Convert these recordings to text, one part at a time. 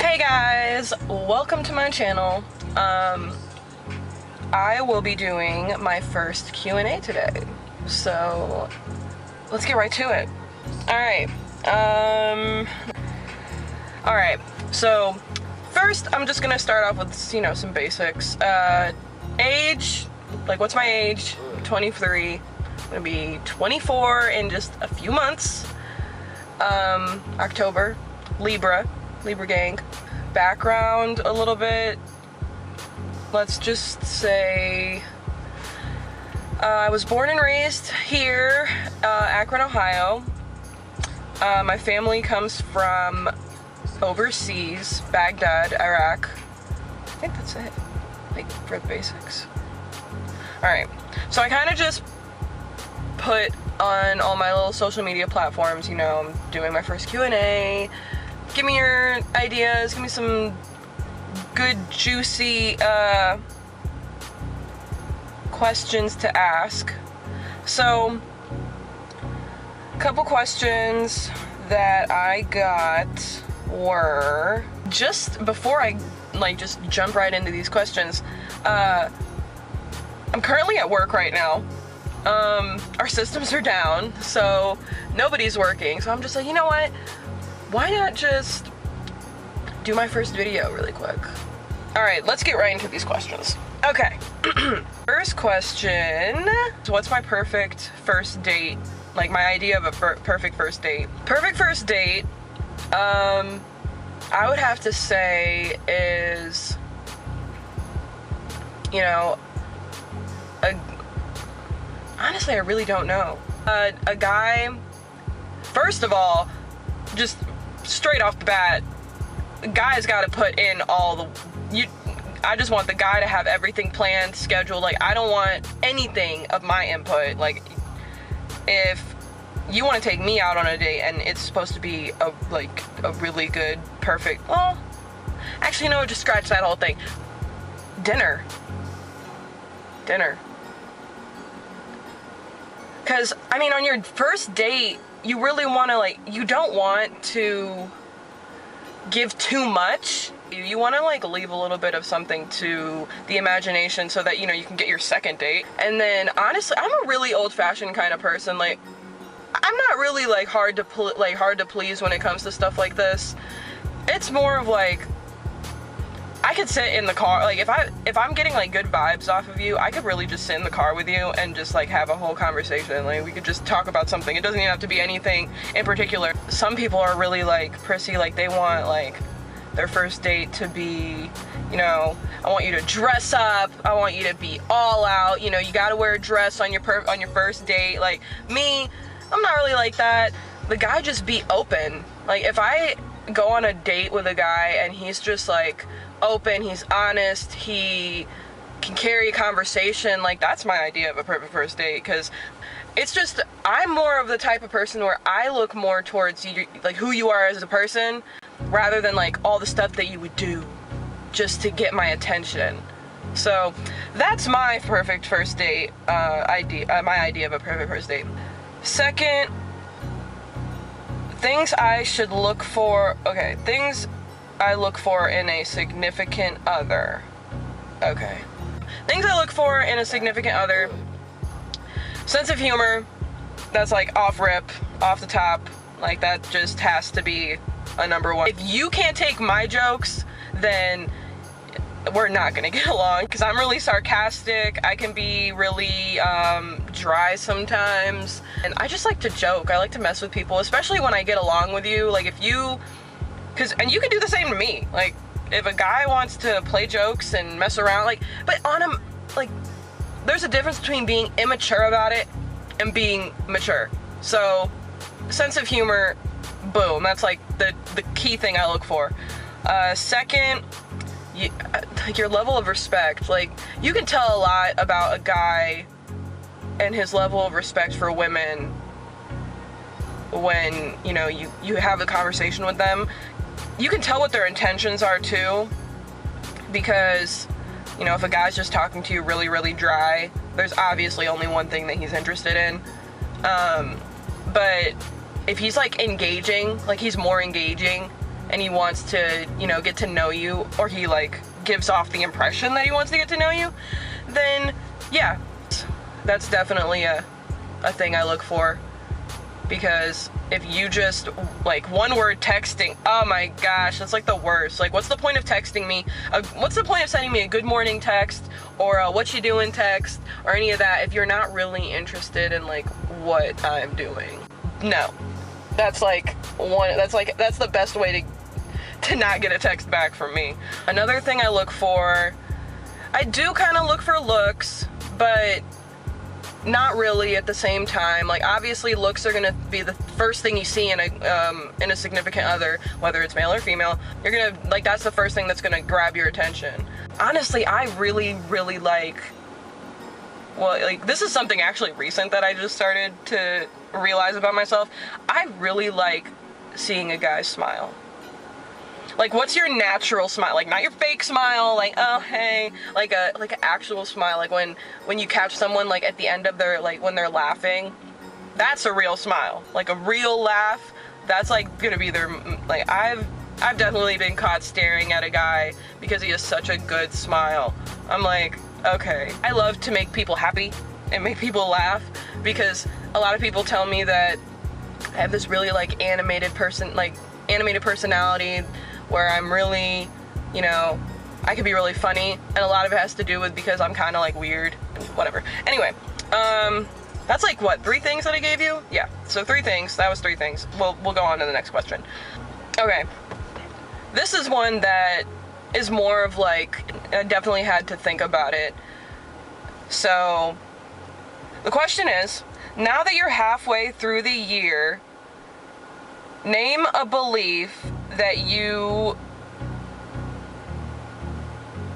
Hey guys, welcome to my channel. I will be doing my first Q&A today, so let's get right to it. Alright, so first I'm just gonna start off with, some basics. Age, what's my age? I'm 23. I'm gonna be 24 in just a few months. October, Libra gang. Background a little bit. Let's just say I was born and raised here, Akron, Ohio. My family comes from overseas, Baghdad, Iraq. I think that's it, for the basics. Alright, so I kind of just put on all my little social media platforms, I'm doing my first Q&A. Give me your ideas, give me some good, juicy questions to ask. So, a couple questions that I got were, just before I just jump right into these questions, I'm currently at work right now. Our systems are down, so nobody's working, so I'm just like, you know what? Why not just do my first video really quick? Alright, let's get right into these questions. Okay. First question. So what's my perfect first date? My idea of a perfect first date. Perfect first date, I would have to say is, honestly, I really don't know. A guy, first of all, just straight off the bat, the guy's got to put in I just want the guy to have everything planned, scheduled. I don't want anything of my input. If you want to take me out on a date and it's supposed to be a really good, perfect, well, actually, no, just scratch that whole thing. Dinner. Because, on your first date, you really want to, you don't want to give too much. You want to, leave a little bit of something to the imagination so that, you can get your second date. And then, honestly, I'm a really old-fashioned kind of person. I'm not really, hard to please when it comes to stuff like this. It's more of, I could sit in the car, if I'm getting, good vibes off of you, I could really just sit in the car with you and just, have a whole conversation. We could just talk about something. It doesn't even have to be anything in particular. Some people are really, prissy, they want, their first date to be, I want you to dress up, I want you to be all out, you gotta wear a dress on your first date. Me, I'm not really like that. The guy just be open. If I go on a date with a guy and he's just, open, he's honest, he can carry a conversation, that's my idea of a perfect first date. Because it's just, I'm more of the type of person where I look more towards you, who you are as a person, rather than all the stuff that you would do just to get my attention. So that's my perfect first date idea, my idea of a perfect first date. Second, things I should look for. Okay, things I look for in a significant other. Okay. Things I look for in a significant other. Sense of humor. That's off rip, off the top. That just has to be a number one. If you can't take my jokes, then we're not gonna get along, because I'm really sarcastic. I can be really dry sometimes. And I just like to joke. I like to mess with people, especially when I get along with you. And you can do the same to me. If a guy wants to play jokes and mess around, but on him, there's a difference between being immature about it and being mature. So, sense of humor, boom, that's the key thing I look for. Second, your level of respect. You can tell a lot about a guy and his level of respect for women when, you have a conversation with them. You can tell what their intentions are too, because, if a guy's just talking to you really, really dry, there's obviously only one thing that he's interested in. But if he's engaging, he's more engaging, and he wants to, you know, get to know you, or he like gives off the impression that he wants to get to know you, then yeah, that's definitely a thing I look for. Because if you just, like, one word texting, oh my gosh, that's like the worst. Like, what's the point of texting me? What's the point of sending me a good morning text, or a what you doing text, or any of that, if you're not really interested in, like, what I'm doing? No. That's like that's the best way to not get a text back from me. Another thing I look for, I do kind of look for looks, but not really at the same time. Like, obviously looks are gonna be the first thing you see in a significant other, whether it's male or female. You're gonna, like, that's the first thing that's gonna grab your attention. Honestly, I really like, well, like, this is something actually recent that I just started to realize about myself. I really like seeing a guy smile. Like, what's your natural smile? Like, not your fake smile, like, oh, hey, like an actual smile. Like, when you catch someone, like, at the end of their, like, when they're laughing, that's a real smile. Like, a real laugh, that's, like, gonna be their, like, I've definitely been caught staring at a guy because he has such a good smile. I'm like, okay. I love to make people happy and make people laugh, because a lot of people tell me that I have this really, like, animated personality, where I'm really, you know, I can be really funny, and a lot of it has to do with because I'm kind of like weird, whatever. Anyway, that's like, what, 3 things that I gave you? Yeah, so 3 things, that was 3 things. We'll go on to the next question. Okay, this is one that is more of like, I definitely had to think about it. So, the question is, now that you're halfway through the year, name a belief that you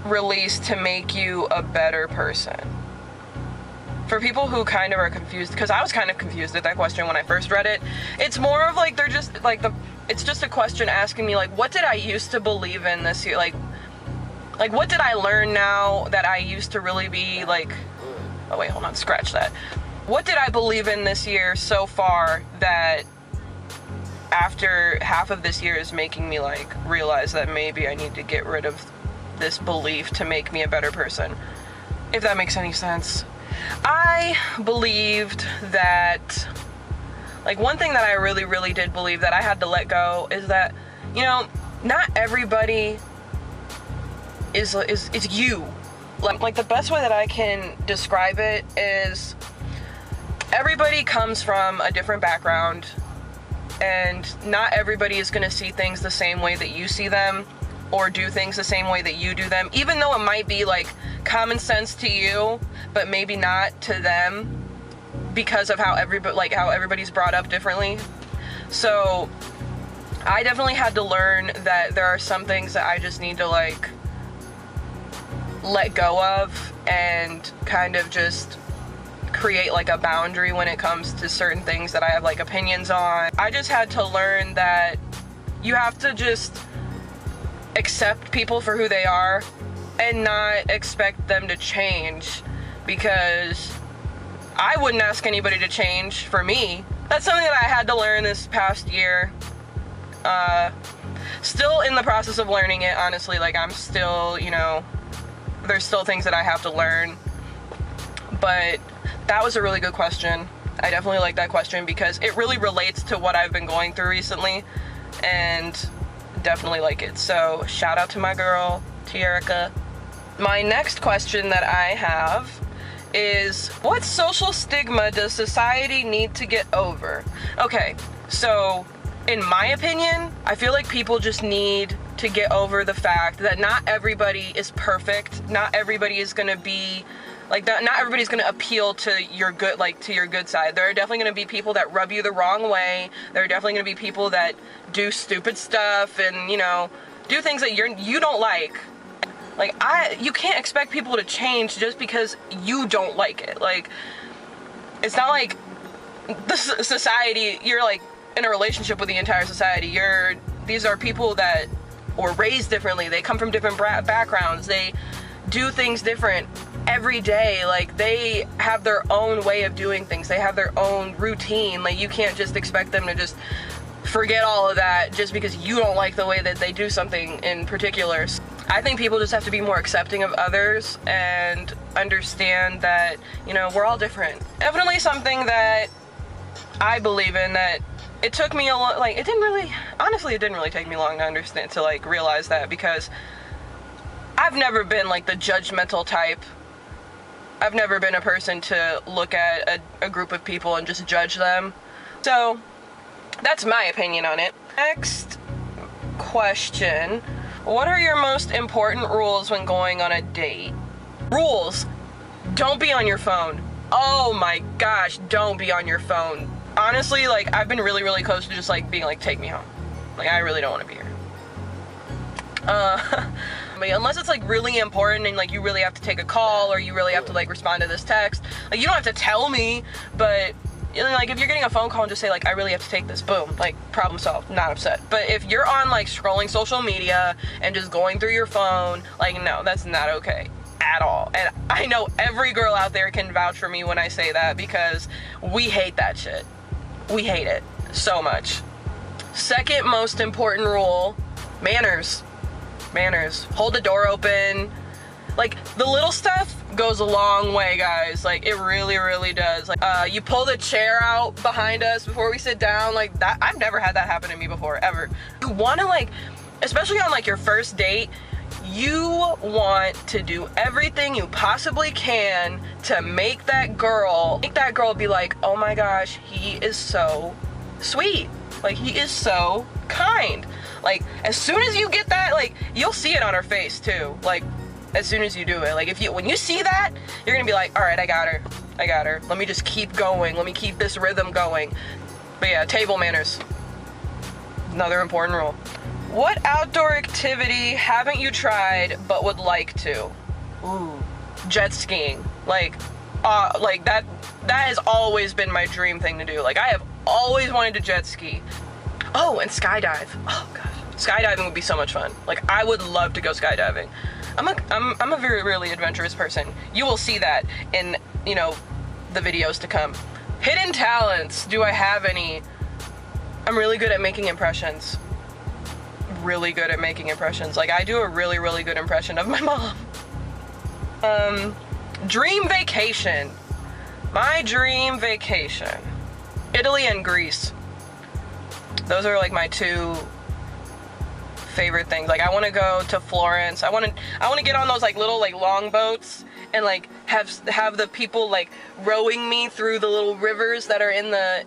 release to make you a better person. For people who kind of are confused, because I was kind of confused at that question when I first read it, it's more of like, they're just like it's just a question asking me, like, what did I used to believe in this year? Like what did I learn now that I used to really be like, oh wait, hold on, scratch that. What did I believe in this year so far that after half of this year is making me, like, realize that maybe I need to get rid of this belief to make me a better person, if that makes any sense. I believed that, like, one thing that I really did believe that I had to let go is that, you know, not everybody is you. Like, the best way that I can describe it is, everybody comes from a different background, and not everybody is going to see things the same way that you see them, or do things the same way that you do them, even though it might be, like, common sense to you, but maybe not to them, because of how everybody's brought up differently. So I definitely had to learn that there are some things that I just need to, like, let go of, and kind of just create, like, a boundary when it comes to certain things that I have, like, opinions on. I just had to learn that you have to just accept people for who they are and not expect them to change, because I wouldn't ask anybody to change for me. That's something that I had to learn this past year. Still in the process of learning it, honestly. Like, I'm still, you know, there's still things that I have to learn, but that was a really good question. I definitely like that question because it really relates to what I've been going through recently, and definitely like it. So shout out to my girl, Tierica. My next question that I have is, what social stigma does society need to get over? Okay, so in my opinion, I feel like people just need to get over the fact that not everybody is perfect. Not everybody is gonna be like that. Not everybody's gonna appeal to your good, like, to your good side. There are definitely gonna be people that rub you the wrong way. There are definitely gonna be people that do stupid stuff and, you know, do things that you don't like. Like, you can't expect people to change just because you don't like it. Like, it's not like the society, you're like in a relationship with the entire society. These are people that were raised differently. They come from different backgrounds. They do things different every day. Like, they have their own way of doing things. They have their own routine. Like, you can't just expect them to just forget all of that just because you don't like the way that they do something in particular. I think people just have to be more accepting of others and understand that, you know, we're all different. Definitely something that I believe in, that it took me a lot, like, it didn't really take me long to understand, to like realize that, because I've never been like the judgmental type. I've never been a person to look at a group of people and just judge them. So that's my opinion on it. Next question. What are your most important rules when going on a date? Rules. Don't be on your phone. Oh my gosh, don't be on your phone. Honestly, like, I've been really, really close to just like being like, take me home. Like, I really don't want to be here. But unless it's like really important and like you really have to take a call or you really have to like respond to this text, like, you don't have to tell me, but you know, like, if you're getting a phone call and just say like, I really have to take this, boom, like, problem solved, not upset. But if you're on like scrolling social media and just going through your phone, like, no, that's not okay at all. And I know every girl out there can vouch for me when I say that, because we hate that shit. We hate it so much. Second most important rule, manners. Manners. Hold the door open. Like, the little stuff goes a long way, guys. Like, it really, really does. Like, you pull the chair out behind us before we sit down. Like, that, I've never had that happen to me before, ever. You want to, like, especially on like your first date, you want to do everything you possibly can to make that girl be like, oh my gosh, he is so sweet. Like, he is so kind. Like, as soon as you get that, like, you'll see it on her face too. Like, as soon as you do it, like, when you see that, you're gonna be like, all right, I got her. Let me just keep going. Let me keep this rhythm going. But yeah, table manners. Another important rule. What outdoor activity haven't you tried but would like to? Ooh, jet skiing. Like that has always been my dream thing to do. Like, I have always wanted to jet ski. Oh, and skydive. Oh gosh, skydiving would be so much fun. Like, I would love to go skydiving. I'm a very, really adventurous person. You will see that in, you know, the videos to come. Hidden talents. Do I have any? I'm really good at making impressions. Really good at making impressions. Like, I do a really, really good impression of my mom. Dream vacation. My dream vacation. Italy and Greece. Those are like my two favorite things. Like, I want to go to Florence. I want to get on those like little like long boats and like have the people like rowing me through the little rivers that are in the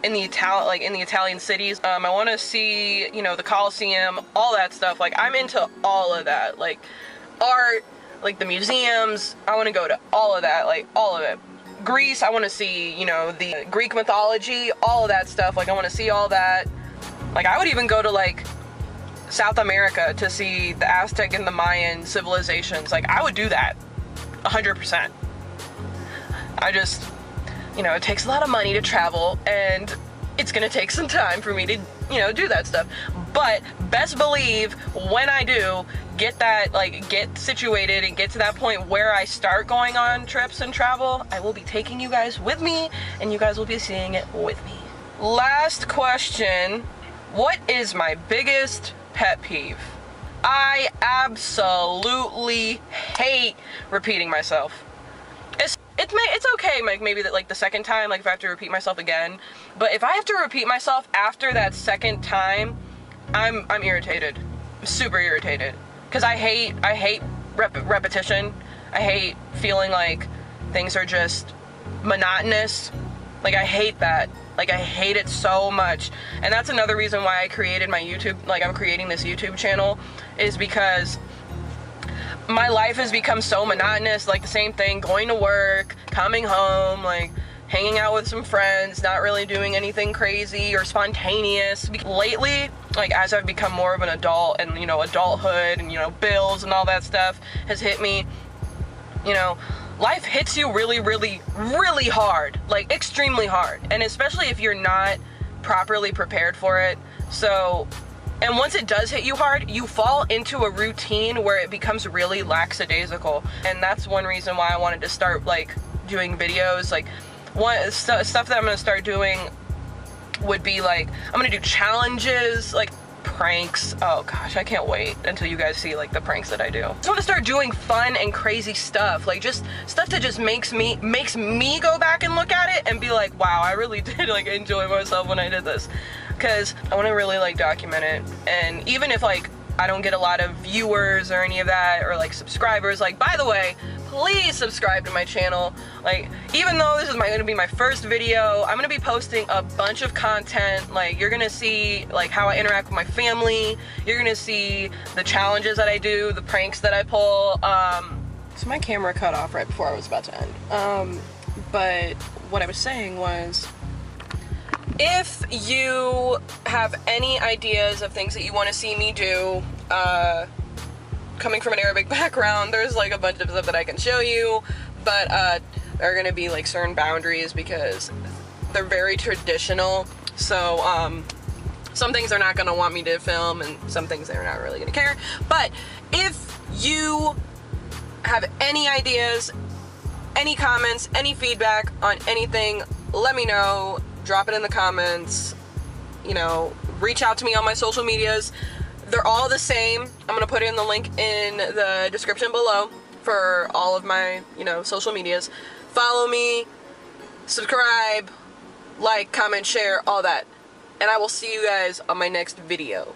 in the Italian cities. I want to see, you know, the Colosseum, all that stuff. Like, I'm into all of that. Like, art, like the museums. I want to go to all of that, like all of it. Greece, I want to see, you know, the Greek mythology, all of that stuff. Like, I want to see all that. Like, I would even go to like South America to see the Aztec and the Mayan civilizations. Like, I would do that 100%. I just, you know, it takes a lot of money to travel, and it's gonna take some time for me to, you know, do that stuff. But best believe when I do get that, like, get situated and get to that point where I start going on trips and travel, I will be taking you guys with me, and you guys will be seeing it with me. Last question. What is my biggest pet peeve? I absolutely hate repeating myself. It's okay, like, maybe that, like, the second time, like, if I have to repeat myself again, but if I have to repeat myself after that second time, I'm irritated. I'm super irritated, because I hate repetition. I hate feeling like things are just monotonous. Like, I hate that. Like, I hate it so much. And that's another reason why I created my YouTube, like, I'm creating this YouTube channel, is because my life has become so monotonous. Like, the same thing, going to work, coming home, like, hanging out with some friends, not really doing anything crazy or spontaneous. Lately, like, as I've become more of an adult and, you know, adulthood and, you know, bills and all that stuff has hit me, you know, life hits you really, really, really hard, like, extremely hard. And especially if you're not properly prepared for it. So, and once it does hit you hard, you fall into a routine where it becomes really lackadaisical. And that's one reason why I wanted to start, like, doing videos. Like, stuff that I'm gonna start doing would be like, I'm gonna do challenges, like pranks. Oh gosh, I can't wait until you guys see like the pranks that I do. I just want to start doing fun and crazy stuff, like just stuff that just makes me go back and look at it and be like, wow, I really did like enjoy myself when I did this, because I want to really like document it. And even if like I don't get a lot of viewers or any of that, or like subscribers, like, by the way, please subscribe to my channel. Like, even though this is gonna be my first video, I'm gonna be posting a bunch of content. Like, you're gonna see like how I interact with my family. You're gonna see the challenges that I do, the pranks that I pull. So my camera cut off right before I was about to end. But what I was saying was, if you have any ideas of things that you want to see me do, coming from an Arabic background, there's like a bunch of stuff that I can show you, but there are going to be like certain boundaries because they're very traditional. So some things they're not going to want me to film, and some things they're not really going to care. But if you have any ideas, any comments, any feedback on anything, let me know. Drop it in the comments, you know, reach out to me on my social medias. They're all the same. I'm gonna put in the link in the description below for all of my, you know, social medias. Follow me, subscribe, like, comment, share, all that. And I will see you guys on my next video.